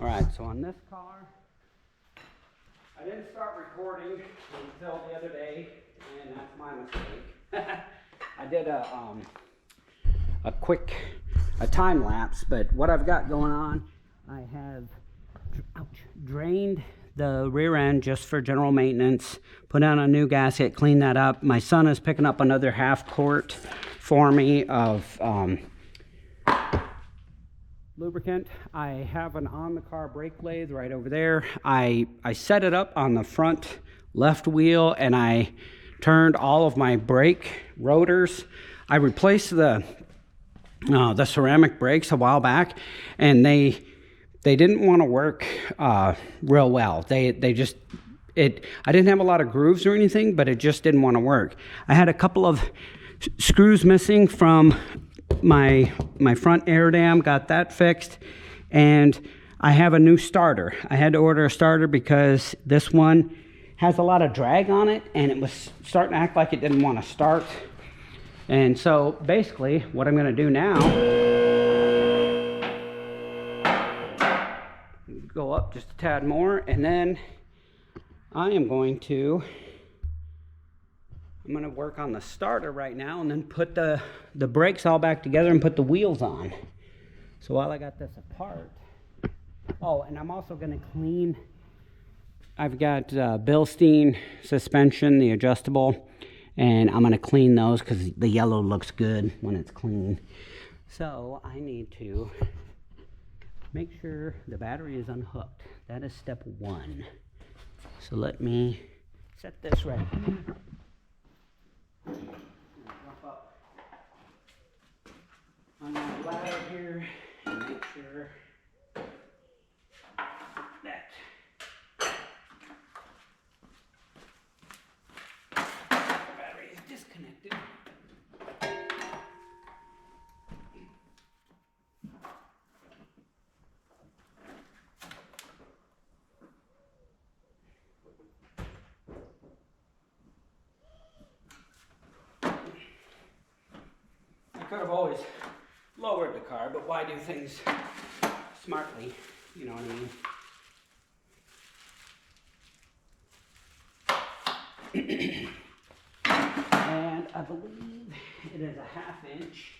All right, so on this car, I didn't start recording until the other day, and that's my mistake. I did a quick time lapse, but what I've got going on, I have drained the rear end just for general maintenance, put on a new gasket, clean that up. My son is picking up another half quart for me of lubricant. I have an on-the-car brake lathe right over there. I set it up on the front left wheel, and I turned all of my brake rotors. I replaced the ceramic brakes a while back, and they didn't want to work real well. I didn't have a lot of grooves or anything, but it just didn't want to work. I had a couple of screws missing from my front air dam, got that fixed, and I have a new starter. I had to order a starter because this one has a lot of drag on it, and it was starting to act like it didn't want to start. And so basically what I'm going to do now, go up just a tad more, and then I'm going to work on the starter right now, and then put the brakes all back together and put the wheels on. So while I got this apart, oh, and I'm also going to clean, I've got Bilstein suspension, the adjustable, and I'm going to clean those because the yellow looks good when it's clean. So I need to make sure the battery is unhooked. That is step one. So let me set this right here. Jump up on my ladder here and make sure that the battery is disconnected. I could have always lowered the car, but why do things smartly? You know what I mean? And I believe it is a 1/2 inch.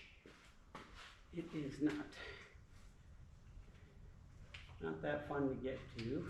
It is not that fun to get to.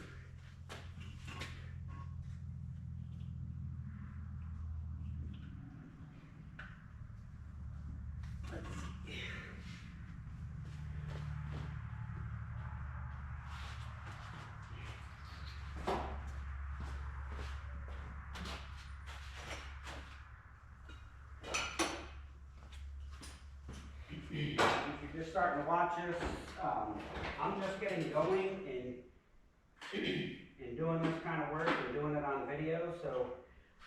If you're just starting to watch this, I'm just getting going in doing this kind of work and doing it on video, so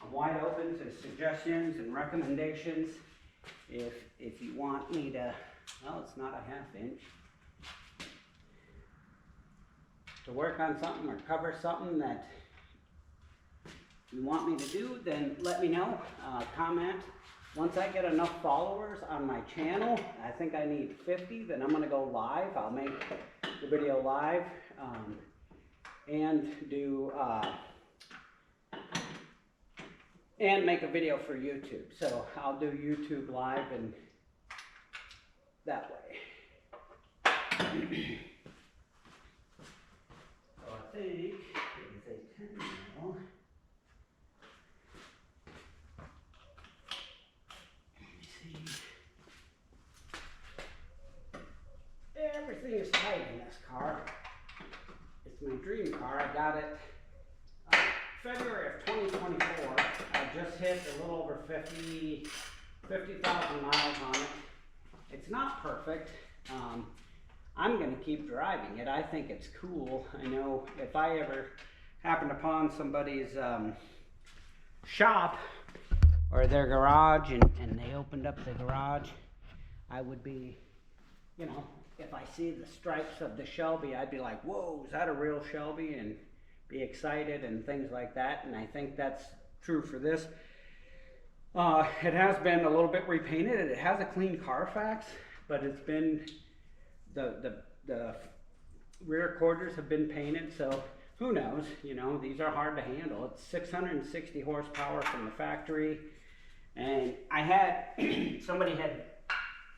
I'm wide open to suggestions and recommendations. If you want me to, well, it's not a 1/2 inch, to work on something or cover something that you want me to do, then let me know. Comment. Once I get enough followers on my channel, I think I need 50, then I'm going to go live. I'll make the video live and do and make a video for YouTube. So I'll do YouTube live and that way. So I think it is a 10 mil. Everything is tight in this car. It's my dream car. I got it February of 2024. I just hit a little over 50,000 miles on it. It's not perfect. I'm going to keep driving it. I think it's cool. I know if I ever happened upon somebody's shop or their garage and they opened up the garage, I would be, you know, if I see the stripes of the Shelby, I'd be like, whoa, is that a real Shelby? And be excited and things like that. And I think that's true for this. It has been a little bit repainted. It has a clean Carfax, but it's been the rear quarters have been painted, so who knows, you know, these are hard to handle. It's 660 horsepower from the factory, and I had, somebody had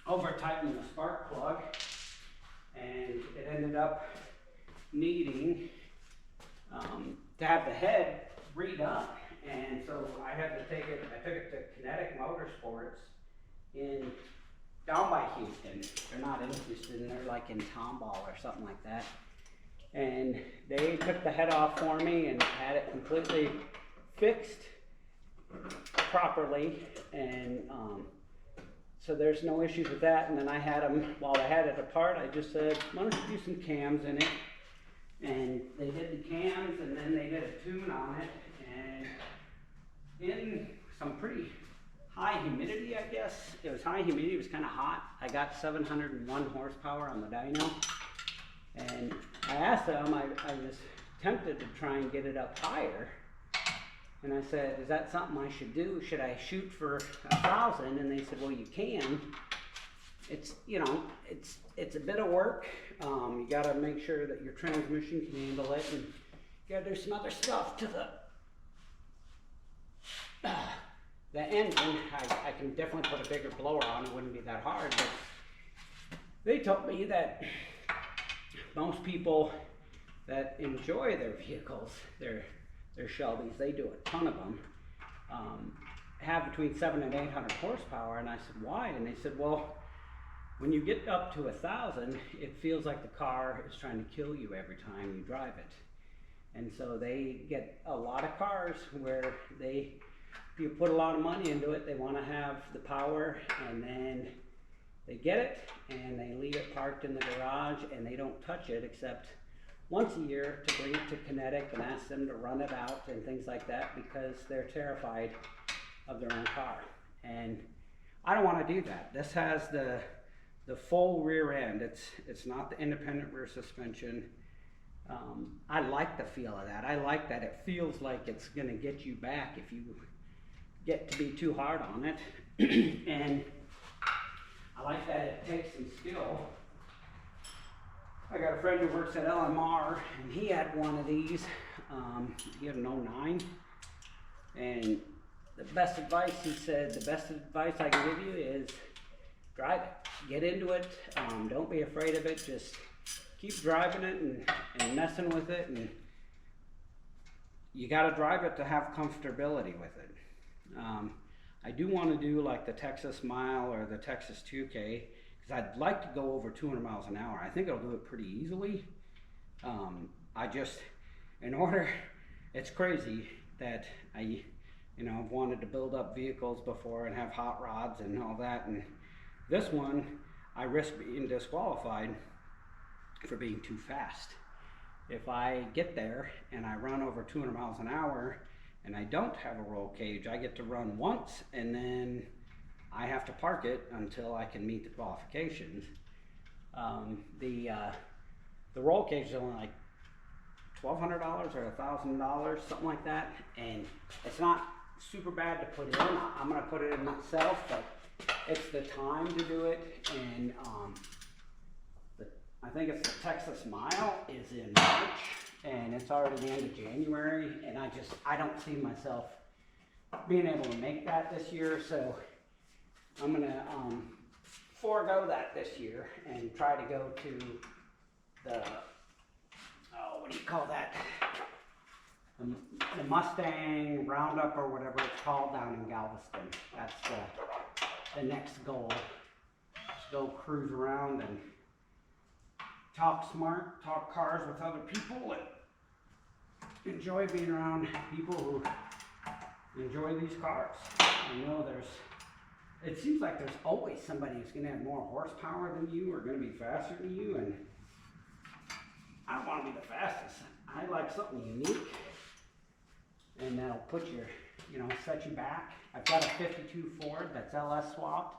over-tightened the spark plug, and it ended up needing to have the head redone. And so I had to take it, I took it to Kinetic Motorsports in down by Houston. They're not in Houston, they're like in Tomball or something like that. And they took the head off for me and had it completely fixed properly. And so there's no issues with that. And then I had them, while I had it apart, I just said, why don't you do some cams in it? And they did the cams, and then they did a tune on it. And in some pretty high humidity, I guess. It was high humidity, it was kind of hot. I got 701 horsepower on the dyno. And I asked them, I was tempted to try and get it up higher. And I said, is that something I should do? Should I shoot for 1,000? And they said, well, you can. It's, you know, it's a bit of work. You got to make sure that your transmission can handle it, and you got to do some other stuff to the engine. I can definitely put a bigger blower on. It wouldn't be that hard. But they told me that most people that enjoy their vehicles, their Shelbys, they do a ton of them, have between 700 and 800 horsepower. And I said, why? And they said, well, when you get up to 1,000, it feels like the car is trying to kill you every time you drive it. And so they get a lot of cars where you put a lot of money into it, they want to have the power, and then they get it and they leave it parked in the garage and they don't touch it except once a year to bring it to Kinetic and ask them to run it out and things like that, because they're terrified of their own car. And I don't want to do that. This has the full rear end. It's not the independent rear suspension. I like the feel of that. I like that it feels like it's going to get you back if you get to be too hard on it. And I like that it takes some skill. I got a friend who works at LMR, and he had one of these. He had an 09, and the best advice, he said, the best advice I can give you is drive it. Get into it. Don't be afraid of it. Just keep driving it and messing with it. And you got to drive it to have comfortability with it. I do want to do like the Texas Mile or the Texas 2K, because I'd like to go over 200 miles an hour. I think it'll do it pretty easily. It's crazy that I've wanted to build up vehicles before and have hot rods and all that, and this one, I risk being disqualified for being too fast. If I get there and I run over 200 miles an hour and I don't have a roll cage, I get to run once and then I have to park it until I can meet the qualifications. The roll cage is only like $1,200 or $1,000, something like that, and it's not super bad to put in. I'm gonna put it in myself, but it's the time to do it. And I think it's the Texas Mile is in March, and it's already the end of January, and I don't see myself being able to make that this year, so I'm gonna forego that this year and try to go to the, what do you call that? The Mustang Roundup or whatever it's called down in Galveston. That's the next goal. Just go cruise around and talk smart, talk cars with other people, and enjoy being around people who enjoy these cars. I know it seems like there's always somebody who's going to have more horsepower than you or going to be faster than you, and I don't want to be the fastest. I like something unique, and that'll put your, set you back. I've got a 52 Ford that's LS swapped.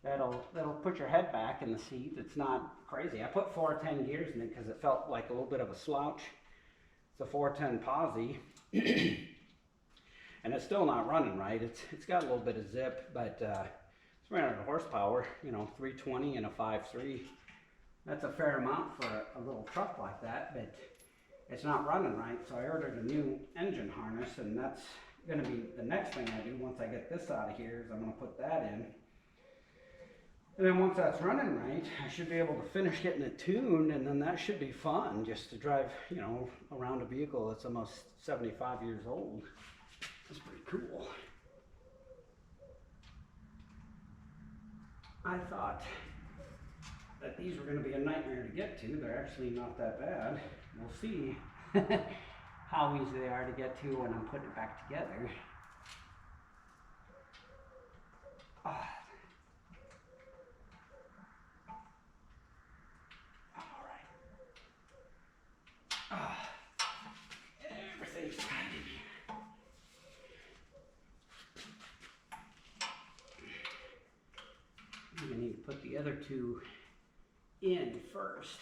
That'll put your head back in the seat. It's not crazy. I put 410 gears in it because it felt like a little bit of a slouch. It's a 410 posi. And it's still not running right. It's got a little bit of zip, but it's 300 horsepower, 320 and a 5.3. That's a fair amount for a little truck like that, but it's not running right, so I ordered a new engine harness, and that's going to be the next thing I do once I get this out of here, is I'm going to put that in. And then once that's running right, I should be able to finish getting it tuned, and then that should be fun, just to drive, you know, around a vehicle that's almost 75 years old. That's pretty cool. I thought that these were going to be a nightmare to get to. They're actually not that bad. We'll see how easy they are to get to when I'm putting it back together. Everything's tight in here. I'm going to need to put the other two in first,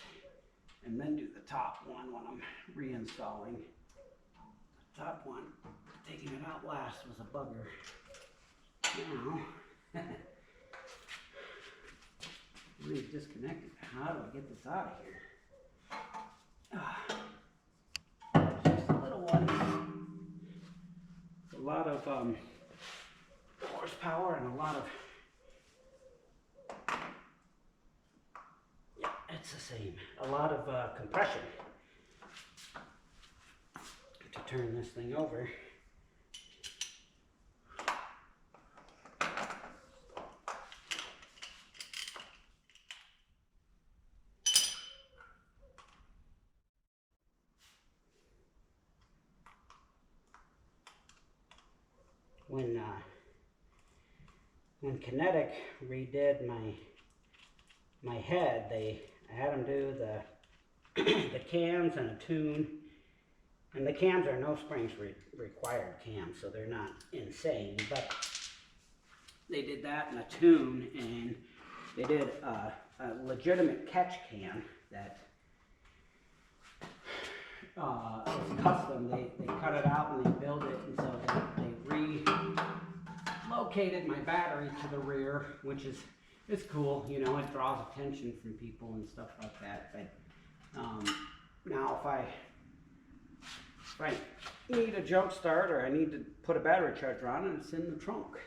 and then do the top one when I'm reinstalling. The top one, taking it out last, was a bugger. Now, let me disconnect it. How do I get this out of here? Just a little one. A lot of horsepower and a lot of, yeah, it's the same. A lot of compression to turn this thing over. When Kinetic redid my head, I had them do the cams and a tune, and the cams are no springs required cams, so they're not insane, but they did that and a tune, and they did a legitimate catch cam that is custom. They cut it out and they build it, and so they relocated my battery to the rear, which is cool. You know, it draws attention from people and stuff like that. But now if I need a jump start or I need to put a battery charger on it, it's in the trunk.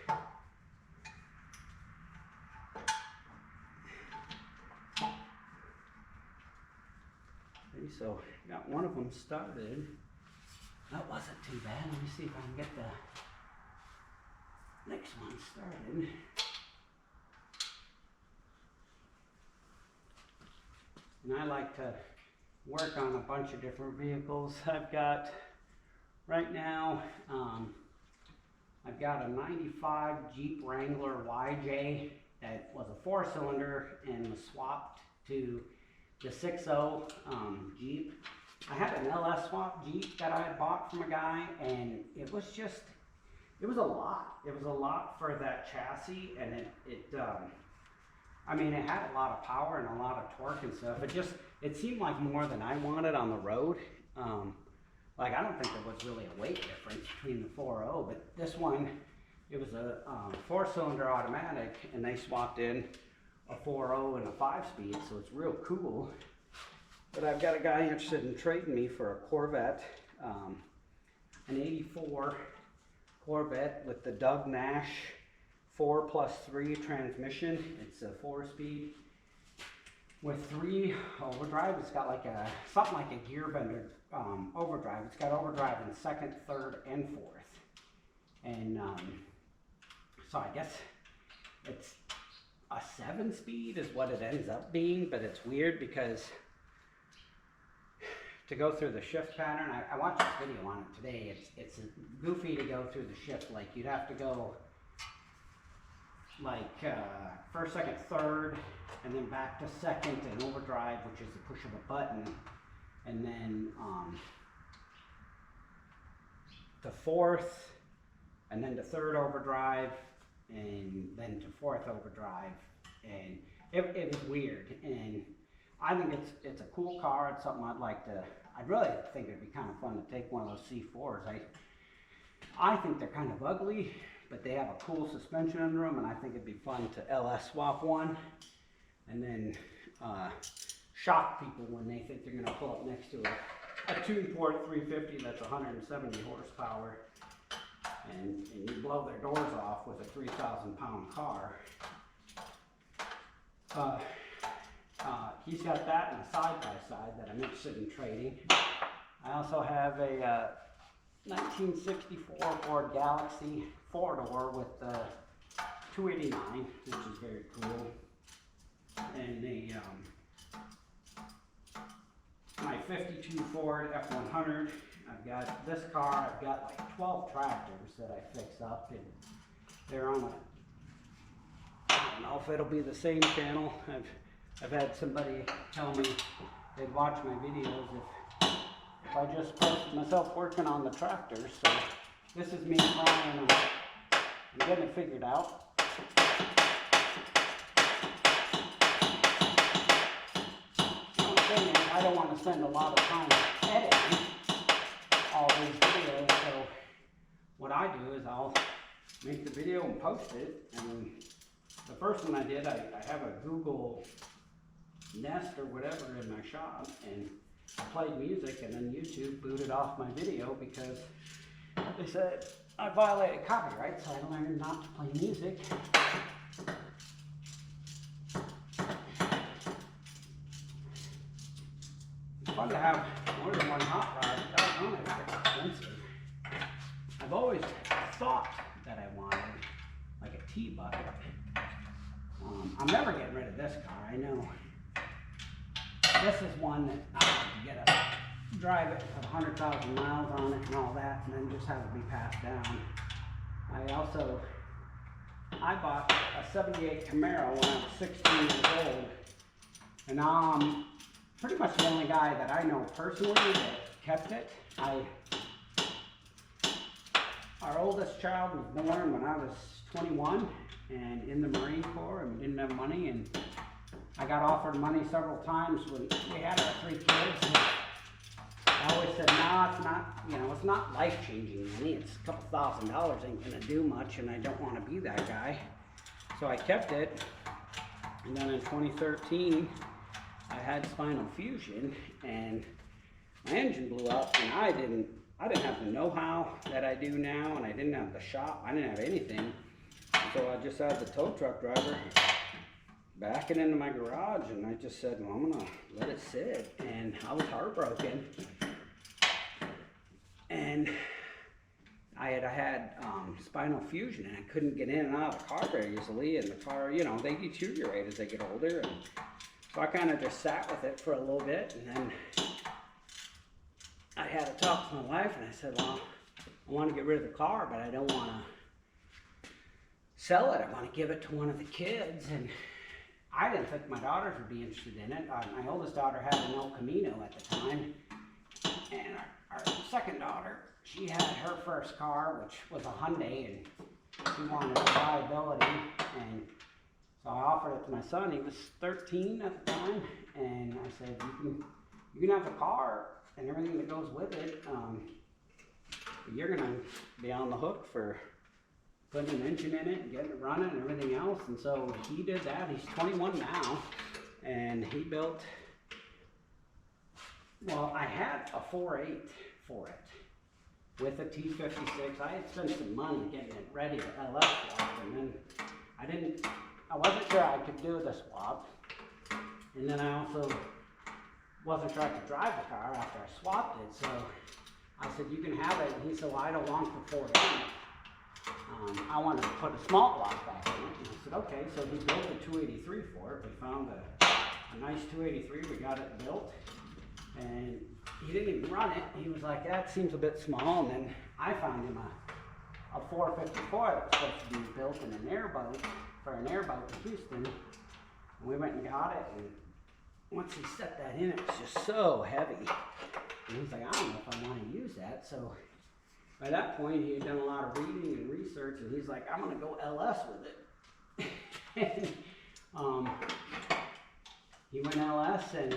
Okay, so got one of them started. That wasn't too bad. Let me see if I can get the next one started. And I like to work on a bunch of different vehicles. I've got, right now, I've got a 95 Jeep Wrangler YJ that was a 4-cylinder and was swapped to the 6.0 Jeep. I had an LS swap Jeep that I had bought from a guy, and it was a lot. It was a lot for that chassis, and I mean, it had a lot of power and a lot of torque and stuff. It seemed like more than I wanted on the road. Like, I don't think there was really a weight difference between the 4.0, but this one, it was a 4-cylinder automatic, and they swapped in a 4.0 and a 5-speed, so it's real cool. But I've got a guy interested in trading me for a Corvette, an 84 Corvette with the Doug Nash 4+3 transmission. It's a 4-speed with 3 overdrive. It's got like something like a gear bender overdrive. It's got overdrive in 2nd, 3rd, and 4th. And so I guess it's a 7-speed is what it ends up being, but it's weird because to go through the shift pattern, I watched this video on it today. It's goofy to go through the shift. Like, you'd have to go like 1st, 2nd, 3rd, and then back to 2nd and overdrive, which is the push of a button, and then to 4th, and then to 3rd overdrive, and then to 4th overdrive, and it was weird. And I think it's a cool car. It's something I'd really think it'd be kind of fun to take one of those C4s. I think they're kind of ugly, but they have a cool suspension under them, and I think it'd be fun to LS swap one, and then shock people when they think they're going to pull up next to a tuned port 350 that's 170 horsepower, and you blow their doors off with a 3,000-pound car. He's got that and a side-by-side that I'm interested in trading. I also have a 1964 Ford Galaxy 4-door with the 289, which is very cool. And my 52 Ford F100. I've got this car. I've got like 12 tractors that I fix up, and they're on I don't know if it'll be the same channel. I've had somebody tell me they'd watch my videos if I just posted myself working on the tractors. So this is me trying. I'm getting it figured out. I don't want to spend a lot of time editing all these videos, so what I do is I'll make the video and post it. And the first one I did, I have a Google Nest or whatever in my shop, and I played music, and then YouTube booted off my video because they said I violated copyright, so I learned not to play music. It's fun to have more than one hot rod. I don't know, it's expensive. I've always thought that I wanted like a T-bucket. I'm never getting rid of this car. I know this is one that I have to drive it with 100,000 miles on it and all that, and then just have it be passed down. I bought a 78 Camaro when I was 16 years old, and now I'm pretty much the only guy that I know personally that kept it. Our oldest child was born when I was 21 and in the Marine Corps, and we didn't have money, and I got offered money several times when we had our 3 kids. And I always said, no, it's not, it's not life-changing money. It's a couple $1,000 ain't gonna do much, and I don't want to be that guy. So I kept it, and then in 2013, I had spinal fusion, and my engine blew up, and I didn't have the know-how that I do now, and I didn't have the shop. I didn't have anything. So I just had the tow truck driver back it into my garage, and I just said, well, I'm gonna let it sit, and I was heartbroken. And I had spinal fusion, and I couldn't get in and out of the car very easily, and the car, they deteriorate as they get older, and so I kind of just sat with it for a little bit, and then I had a talk with my wife, and I said, well, I want to get rid of the car, but I don't want to sell it. I want to give it to one of the kids. And I didn't think my daughters would be interested in it. My oldest daughter had an El Camino at the time, and our second daughter, she had her first car, which was a Hyundai, and she wanted reliability, and so I offered it to my son. He was 13 at the time, and I said, you can have the car and everything that goes with it, but you're gonna be on the hook for putting an engine in it and getting it running and everything else. And so he did that. He's 21 now, and he built, well, I had a 4.8 for it with a T56. I had spent some money getting it ready to LS swap, and then I wasn't sure I could do the swap, and then I also wasn't sure I could drive the car after I swapped it. So I said, you can have it, and he said, well, I don't want the 4.8. I wanted to put a small block back in it, and I said, okay. So he built a 283 for it. We found a nice 283. We got it built, and he didn't even run it. He was like, that seems a bit small. And then I found him a 454 that was supposed to be built in an airboat, for an airboat in Houston. And we went and got it, and once he set that in, it was just so heavy. And he's like, I don't know if I want to use that. So by that point, he had done a lot of reading and research, and he's like, I'm going to go LS with it. And he went LS and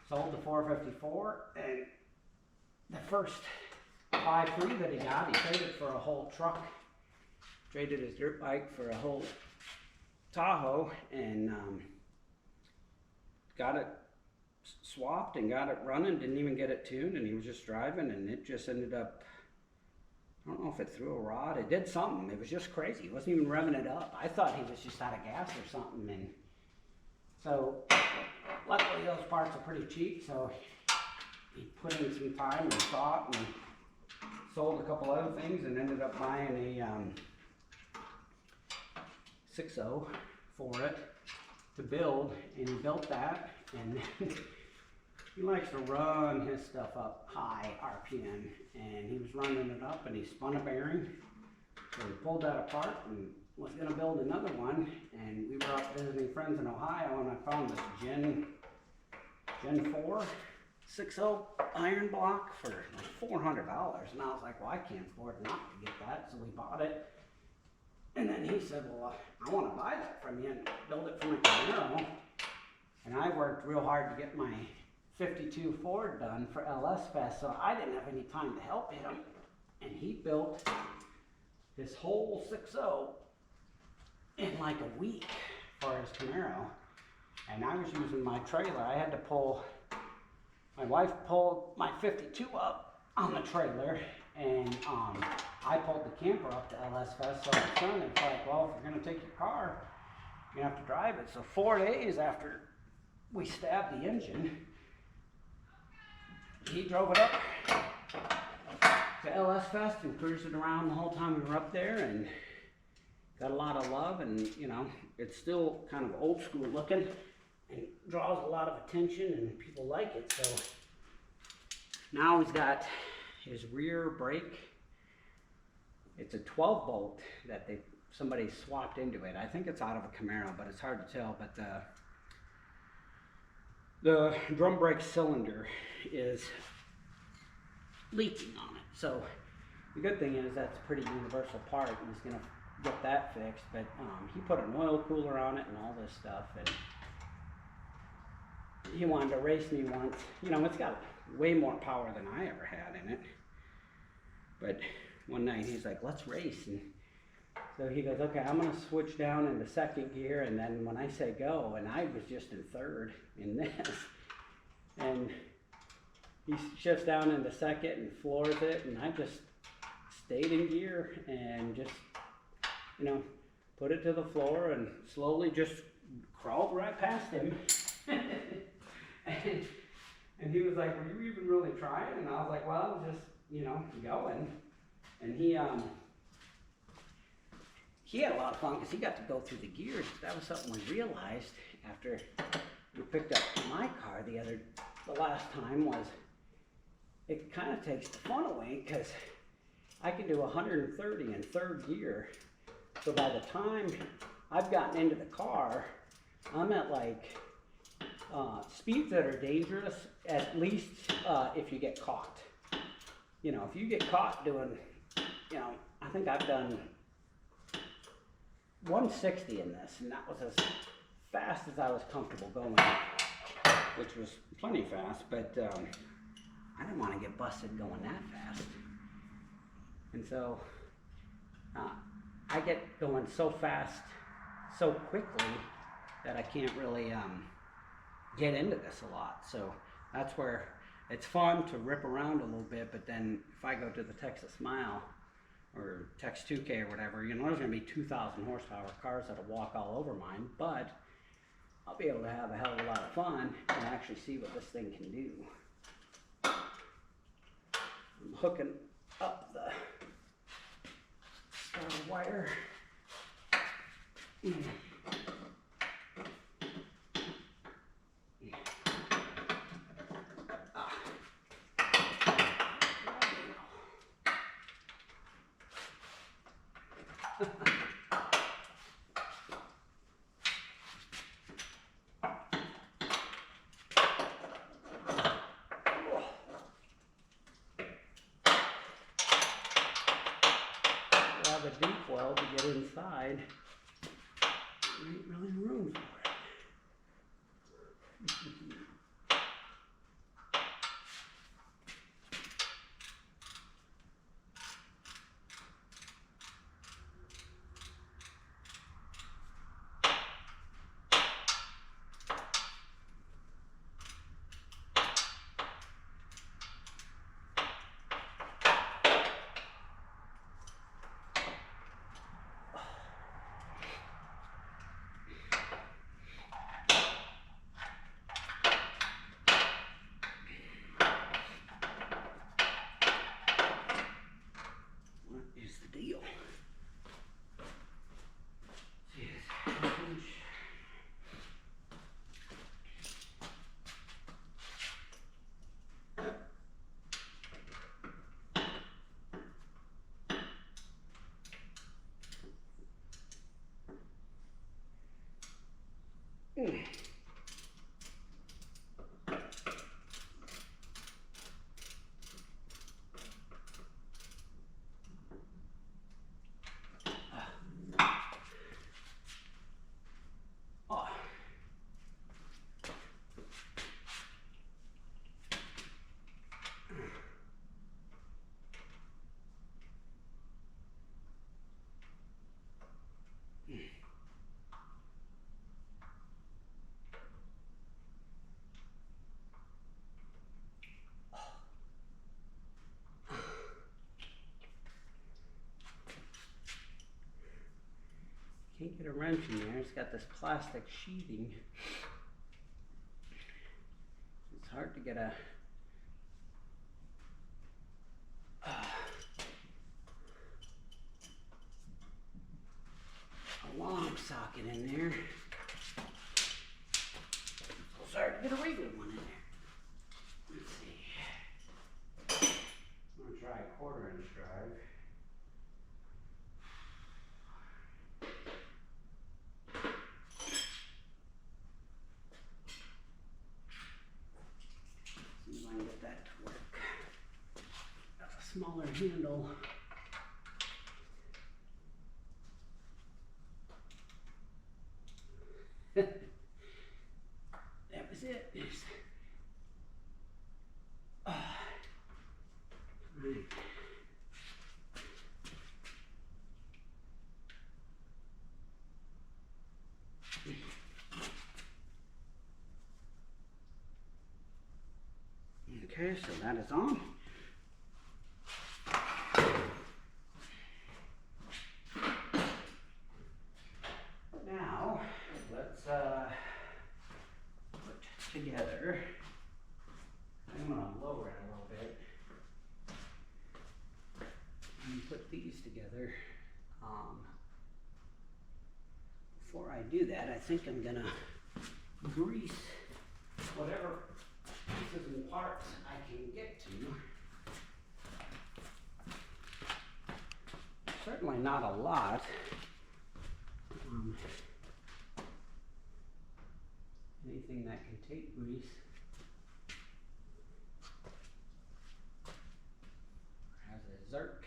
sold the 454, and the first 5.3 that he got, he traded for a whole truck, traded his dirt bike for a whole Tahoe, and got it swapped and got it running, didn't even get it tuned, and he was just driving, and it just ended up, I don't know if it threw a rod, it did something, it was just crazy, he wasn't even revving it up. I thought he was just out of gas or something, and so luckily those parts are pretty cheap, so he put in some time and thought and sold a couple other things and ended up buying a 6.0 for it to build, and he built that, and he likes to run his stuff up high RPM, and he was running it up and he spun a bearing, so he pulled that apart and was going to build another one, and we were up visiting friends in Ohio, and I found this Gen 4 6.0 iron block for like $400, and I was like, well, I can't afford not to get that, so we bought it. And then he said, well, I want to buy that from you and build it for my Camaro. And I worked real hard to get my 52 Ford done for LS Fest, so I didn't have any time to help him. And he built his whole 6.0 in like a week for his Camaro. And I was using my trailer. I had to pull, my wife pulled my 52 up on the trailer, and I pulled the camper up to LS Fest. So my son was like, well, if you're going to take your car, you have to drive it. So 4 days after we stabbed the engine, he drove it up to LS Fest and cruised it around the whole time we were up there, and got a lot of love. And you know, it's still kind of old school looking and draws a lot of attention, and people like it. So now he's got his rear brake. It's a 12 bolt that somebody swapped into it. I think it's out of a Camaro, but it's hard to tell. But the drum brake cylinder is leaking on it. So the good thing is that's a pretty universal part, and he's gonna get that fixed. But he put an oil cooler on it and all this stuff, and he wanted to race me once. You know, it's got way more power than I ever had in it. But one night he's like, let's race. And so he goes, okay, I'm going to switch down into second gear, and then when I say go, and I was just in third in this, and he shifts down into second and floors it, and I just stayed in gear and just, you know, put it to the floor and slowly just crawled right past him. And he was like, were you even really trying? And I was like, well, just, you know, going. And he had a lot of fun because he got to go through the gears. That was something we realized after we picked up my car the last time, was it kind of takes the fun away, because I can do 130 in third gear. So by the time I've gotten into the car, I'm at like speeds that are dangerous, at least if you get caught. You know, if you get caught doing, you know, I think I've done 160 in this, and that was as fast as I was comfortable going, which was plenty fast, but I didn't want to get busted going that fast. And so I get going so fast so quickly that I can't really get into this a lot. So that's where it's fun to rip around a little bit, but then if I go to the Texas Mile or Tex 2K or whatever, you know, there's going to be 2,000 horsepower cars that'll walk all over mine, but I'll be able to have a hell of a lot of fun and actually see what this thing can do. I'm hooking up the starter wire. Have a deep well to get inside. There ain't really room for it. can't get a wrench in there. It's got this plastic sheathing. It's hard to get a long socket in there. It's hard to get a regular one in there. Let's see. I'm gonna try a 1/4 inch drive. See if I can get that to work. Got a smaller handle. That was it. Okay, so that is on. Now, let's put together. I'm going to lower it a little bit and put these together. Before I do that, I think I'm going to grease whatever pieces and parts I can get to. Certainly not a lot. Anything that can take grease. Has a zerk.